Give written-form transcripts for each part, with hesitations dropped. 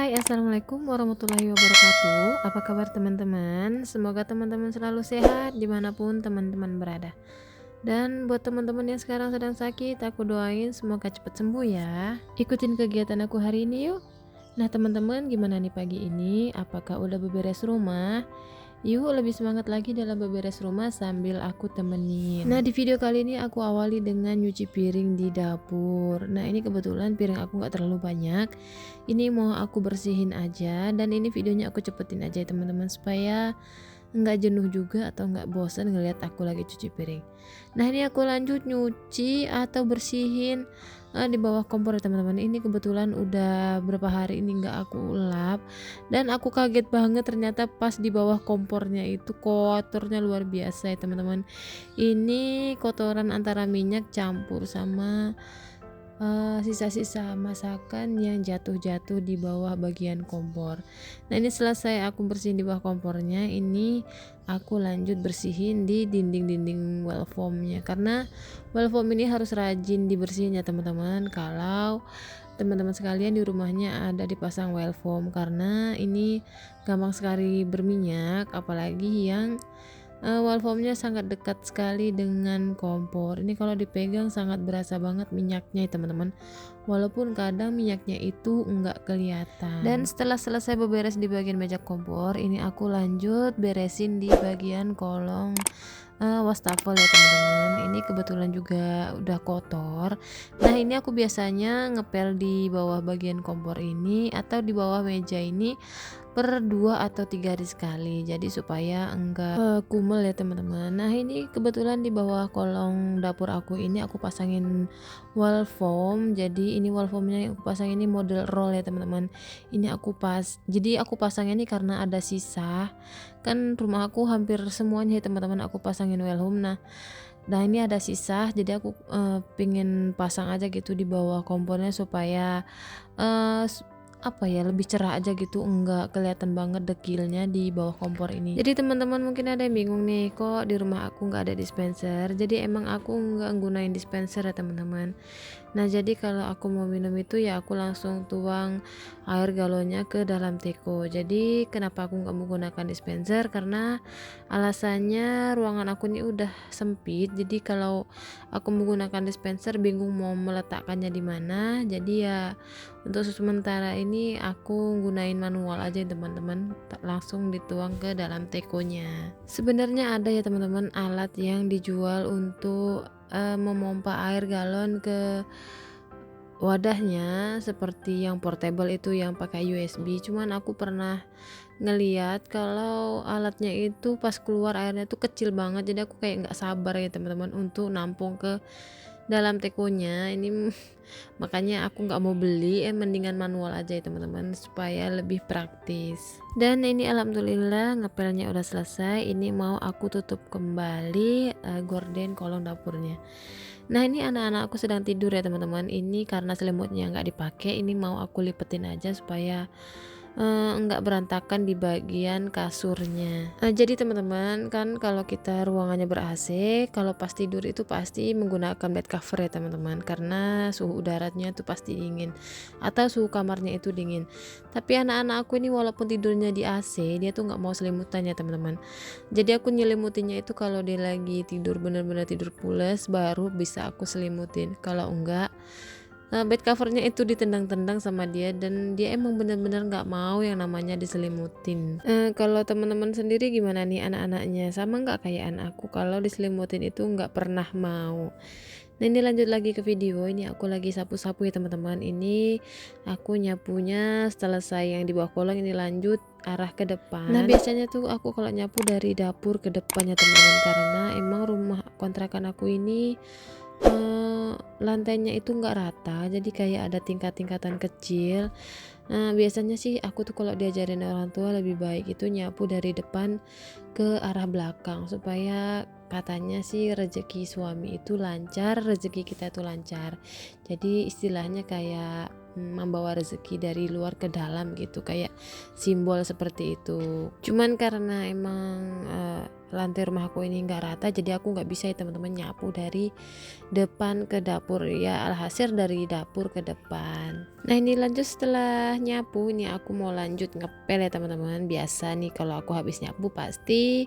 Hai, assalamualaikum warahmatullahi wabarakatuh. Apa kabar teman-teman? Semoga teman-teman selalu sehat dimanapun teman-teman berada. Dan buat teman-teman yang sekarang sedang sakit, aku doain semoga cepat sembuh ya. Ikutin kegiatan aku hari ini yuk. Nah teman-teman, gimana nih pagi ini? Apakah udah beberes rumah? Yuk lebih semangat lagi dalam beberes rumah sambil aku temenin. Nah di video kali ini aku awali dengan nyuci piring di dapur. Nah ini kebetulan piring aku nggak terlalu banyak. Ini mau aku bersihin aja, dan ini videonya aku cepetin aja ya teman-teman, supaya nggak jenuh juga atau nggak bosan ngelihat aku lagi cuci piring. Nah ini aku lanjut nyuci atau bersihin di bawah kompor ya teman-teman. Ini kebetulan udah berapa hari ini nggak aku lap, dan aku kaget banget ternyata pas di bawah kompornya itu kotornya luar biasa ya teman-teman. Ini kotoran antara minyak campur sama sisa-sisa masakan yang jatuh-jatuh di bawah bagian kompor. Nah ini selesai aku bersihin di bawah kompornya, ini aku lanjut bersihin di dinding-dinding well foamnya, karena well foam ini harus rajin dibersihin ya teman-teman kalau teman-teman sekalian di rumahnya ada dipasang well foam, karena ini gampang sekali berminyak, apalagi yang wall foamnya sangat dekat sekali dengan kompor. Ini kalau dipegang sangat berasa banget minyaknya ya teman-teman, walaupun kadang minyaknya itu enggak kelihatan. Dan setelah selesai beberes di bagian meja kompor, ini aku lanjut beresin di bagian kolong wastafel ya teman-teman. Ini kebetulan juga udah kotor. Nah ini aku biasanya ngepel di bawah bagian kompor ini atau di bawah meja ini per 2 atau 3 hari sekali, jadi supaya enggak kumel ya teman-teman. Nah ini kebetulan di bawah kolong dapur aku ini aku pasangin wall foam. Jadi ini wall foamnya yang aku pasang ini model roll ya teman-teman. Ini jadi aku pasang ini karena ada sisa, kan rumah aku hampir semuanya ya teman-teman aku pasangin wall foam. Nah ini ada sisa, jadi aku pingin pasang aja gitu di bawah kompornya supaya eh, apa ya, lebih cerah aja gitu, enggak kelihatan banget dekilnya di bawah kompor ini. Jadi teman-teman mungkin ada yang bingung nih, kok di rumah aku nggak ada dispenser. Jadi emang aku nggak gunain dispenser ya teman-teman. Nah jadi kalau aku mau minum itu ya aku langsung tuang air galonnya ke dalam teko. Jadi kenapa aku nggak menggunakan dispenser, karena alasannya ruangan aku ini udah sempit, jadi kalau aku menggunakan dispenser bingung mau meletakkannya di mana. Jadi ya untuk sementara ini aku gunain manual aja ya teman-teman, langsung dituang ke dalam tekonya. Sebenarnya ada ya teman-teman alat yang dijual untuk memompa air galon ke wadahnya, seperti yang portable itu yang pakai USB. Cuman aku pernah ngeliat kalau alatnya itu pas keluar airnya tuh kecil banget, jadi aku kayak nggak sabar ya teman-teman untuk nampung ke dalam tekonya ini. Makanya aku nggak mau beli, mendingan manual aja ya teman-teman, supaya lebih praktis. Dan ini alhamdulillah ngepelnya udah selesai. Ini mau aku tutup kembali gorden kolong dapurnya. Nah ini anak-anak aku sedang tidur ya teman-teman. Ini karena selimutnya nggak dipakai, ini mau aku lipetin aja supaya nggak berantakan di bagian kasurnya. Jadi teman-teman, kan kalau kita ruangannya ber-AC, kalau pas tidur itu pasti menggunakan bed cover ya teman-teman, karena suhu udaranya tuh pasti dingin atau suhu kamarnya itu dingin. Tapi anak-anak aku ini walaupun tidurnya di AC, dia tuh nggak mau selimutan ya teman-teman. Jadi aku nyelimutinya itu kalau dia lagi tidur bener-bener tidur pules, baru bisa aku selimutin. Kalau enggak, bed covernya itu ditendang-tendang sama dia, dan dia emang bener-bener nggak mau yang namanya diselimutin. Kalau teman-teman sendiri gimana nih, anak-anaknya sama nggak kayak anak aku, kalau diselimutin itu nggak pernah mau. Nah ini lanjut lagi ke video. Ini aku lagi sapu-sapu ya teman-teman. Ini aku nyapunya selesai yang di bawah kolong, ini lanjut arah ke depan. Nah biasanya tuh aku kalau nyapu dari dapur ke depannya teman-teman, karena emang rumah kontrakan aku ini lantainya itu nggak rata, jadi kayak ada tingkat-tingkatan kecil. Nah biasanya sih aku tuh kalau diajarin orang tua lebih baik itu nyapu dari depan ke arah belakang, supaya katanya sih rezeki suami itu lancar, rezeki kita itu lancar. Jadi istilahnya kayak membawa rezeki dari luar ke dalam gitu, kayak simbol seperti itu. Cuman karena emang lantai rumah aku ini nggak rata, jadi aku nggak bisa ya teman-teman nyapu dari depan ke dapur, ya alhasil dari dapur ke depan. Nah ini lanjut setelah nyapu, ini aku mau lanjut ngepel ya teman-teman. Biasa nih kalau aku habis nyapu pasti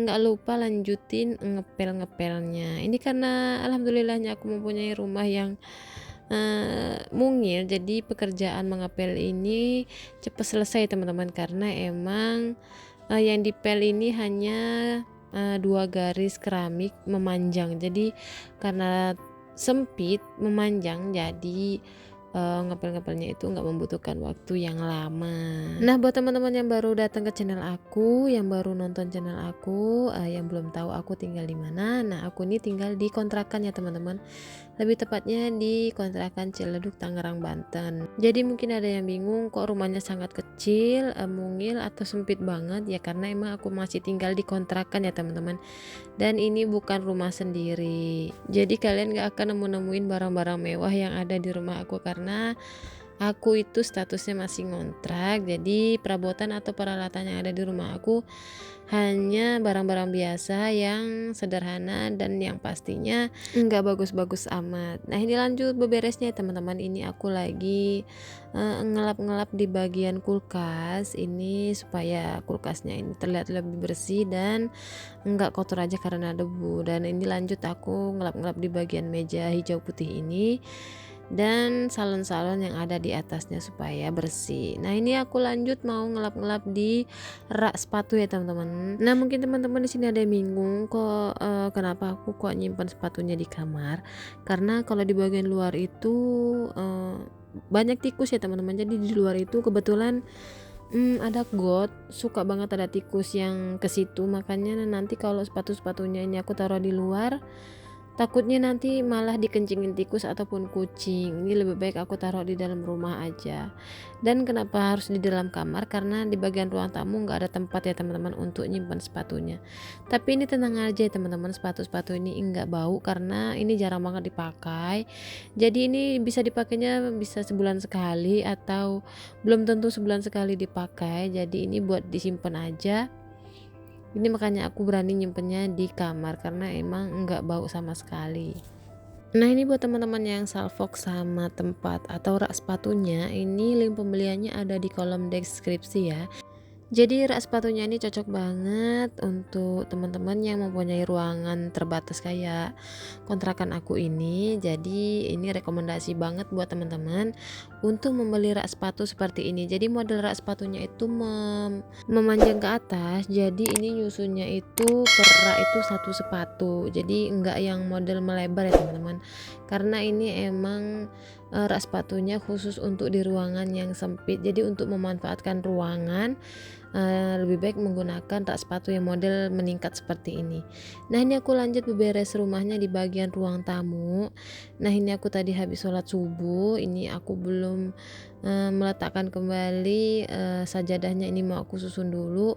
nggak lupa lanjutin ngepel-ngepelnya. Ini karena alhamdulillahnya aku mempunyai rumah yang mungil, jadi pekerjaan mengepel ini cepat selesai teman-teman, karena emang yang dipel ini hanya 2 garis keramik memanjang. Jadi karena sempit memanjang, jadi ngepel-ngepelnya itu nggak membutuhkan waktu yang lama. Nah buat teman-teman yang baru datang ke channel aku, yang baru nonton channel aku, yang belum tahu aku tinggal di mana, nah aku ini tinggal di kontrakan ya teman-teman. Lebih tepatnya di kontrakan Ciledug, Tangerang, Banten. Jadi mungkin ada yang bingung kok rumahnya sangat kecil, mungil atau sempit banget, ya karena emang aku masih tinggal di kontrakan ya teman-teman. Dan ini bukan rumah sendiri. Jadi kalian gak akan nemuin barang-barang mewah yang ada di rumah aku, karena aku itu statusnya masih ngontrak. Jadi perabotan atau peralatan yang ada di rumah aku hanya barang-barang biasa yang sederhana dan yang pastinya nggak bagus-bagus amat. Nah ini lanjut beberesnya ya teman-teman. Ini aku lagi ngelap-ngelap di bagian kulkas ini supaya kulkasnya ini terlihat lebih bersih dan nggak kotor aja karena debu. Dan ini lanjut aku ngelap-ngelap di bagian meja hijau putih ini dan salon-salon yang ada di atasnya supaya bersih. Nah ini aku lanjut mau ngelap-ngelap di rak sepatu ya teman-teman. Nah mungkin teman-teman di sini ada yang bingung kok kenapa aku kok nyimpan sepatunya di kamar, karena kalau di bagian luar itu banyak tikus ya teman-teman. Jadi di luar itu kebetulan ada got, suka banget ada tikus yang ke situ, makanya nanti kalau sepatu-sepatunya ini aku taruh di luar, takutnya nanti malah dikencingin tikus ataupun kucing. Ini lebih baik aku taruh di dalam rumah aja. Dan kenapa harus di dalam kamar? Karena di bagian ruang tamu nggak ada tempat ya teman-teman untuk nyimpan sepatunya. Tapi ini tenang aja ya teman-teman, sepatu-sepatu ini nggak bau karena ini jarang banget dipakai. Jadi ini bisa dipakainya bisa sebulan sekali atau belum tentu sebulan sekali dipakai. Jadi ini buat disimpan aja. Ini makanya aku berani nyimpennya di kamar karena emang nggak bau sama sekali. Nah ini buat teman-teman yang salfok sama tempat atau rak sepatunya, ini link pembeliannya ada di kolom deskripsi ya. Jadi rak sepatunya ini cocok banget untuk teman-teman yang mempunyai ruangan terbatas kayak kontrakan aku ini. Jadi ini rekomendasi banget buat teman-teman untuk membeli rak sepatu seperti ini. Jadi model rak sepatunya itu memanjang ke atas. Jadi ini nyusunnya itu per rak itu satu sepatu. Jadi enggak yang model melebar ya teman-teman. Karena ini emang rak sepatunya khusus untuk di ruangan yang sempit. Jadi untuk memanfaatkan ruangan lebih baik menggunakan rak sepatu yang model meningkat seperti ini. Nah ini aku lanjut beberes rumahnya di bagian ruang tamu. Nah ini aku tadi habis sholat subuh, ini aku belum meletakkan kembali sajadahnya, ini mau aku susun dulu.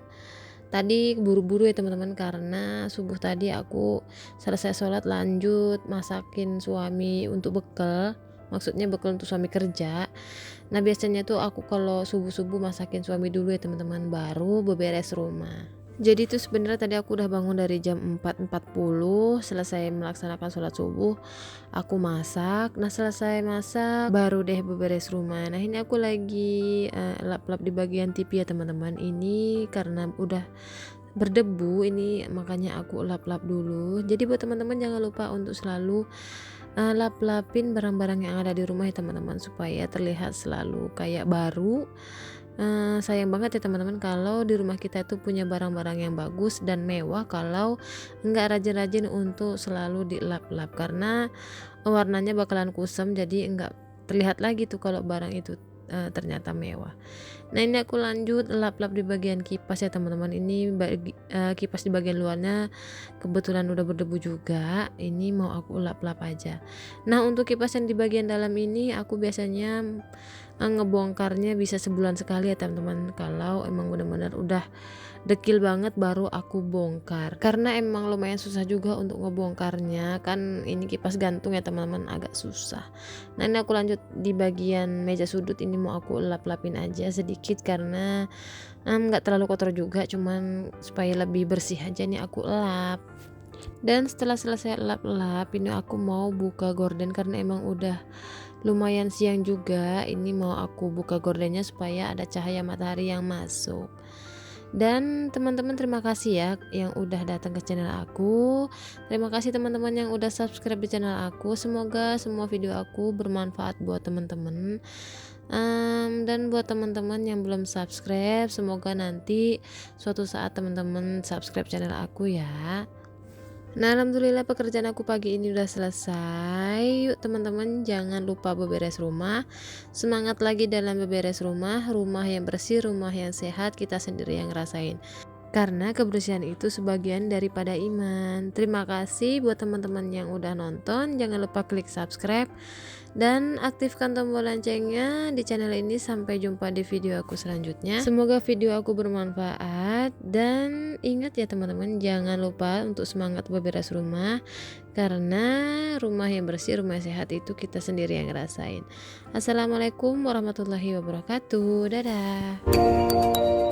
Tadi buru-buru ya teman-teman, karena subuh tadi aku selesai sholat lanjut masakin suami untuk bekal, maksudnya bekal untuk suami kerja. Nah biasanya tuh aku kalau subuh-subuh masakin suami dulu ya teman-teman, baru beberes rumah. Jadi itu sebenarnya tadi aku udah bangun dari jam 4.40, selesai melaksanakan sholat subuh aku masak. Nah selesai masak baru deh beberes rumah. Nah ini aku lagi lap-lap di bagian TV ya teman-teman. Ini karena udah berdebu ini makanya aku lap-lap dulu. Jadi buat teman-teman jangan lupa untuk selalu lap-lapin barang-barang yang ada di rumah ya teman-teman, supaya terlihat selalu kayak baru. Sayang banget ya teman-teman kalau di rumah kita itu punya barang-barang yang bagus dan mewah kalau nggak rajin-rajin untuk selalu dilap-lap, karena warnanya bakalan kusam, jadi nggak terlihat lagi tuh kalau barang itu ternyata mewah. Nah ini aku lanjut lap-lap di bagian kipas ya teman-teman. Ini kipas di bagian luarnya kebetulan udah berdebu juga, ini mau aku lap-lap aja. Nah untuk kipas yang di bagian dalam ini aku biasanya ngebongkarnya bisa sebulan sekali ya teman-teman. Kalau emang benar-benar udah dekil banget baru aku bongkar, karena emang lumayan susah juga untuk ngebongkarnya kan. Ini kipas gantung ya teman-teman, agak susah. Nah ini aku lanjut di bagian meja sudut, ini mau aku lap-lapin aja sedikit karena nggak terlalu kotor juga, cuman supaya lebih bersih aja nih aku lap. Dan setelah selesai lap-lap ini aku mau buka gorden karena emang udah lumayan siang juga. Ini mau aku buka gordennya supaya ada cahaya matahari yang masuk. Dan teman-teman terima kasih ya yang udah datang ke channel aku. Terima kasih teman-teman yang udah subscribe di channel aku. Semoga semua video aku bermanfaat buat teman-teman. Dan buat teman-teman yang belum subscribe, semoga nanti suatu saat teman-teman subscribe channel aku ya. Nah alhamdulillah pekerjaan aku pagi ini udah selesai. Yuk teman-teman jangan lupa beberes rumah. Semangat lagi dalam beberes rumah. Rumah yang bersih, rumah yang sehat, kita sendiri yang ngerasain. Karena kebersihan itu sebagian daripada iman. Terima kasih buat teman-teman yang udah nonton. Jangan lupa klik subscribe dan aktifkan tombol loncengnya di channel ini. Sampai jumpa di video aku selanjutnya. Semoga video aku bermanfaat. Dan ingat ya teman-teman, jangan lupa untuk semangat beberes rumah. Karena rumah yang bersih, rumah yang sehat itu kita sendiri yang ngerasain. Assalamualaikum warahmatullahi wabarakatuh. Dadah.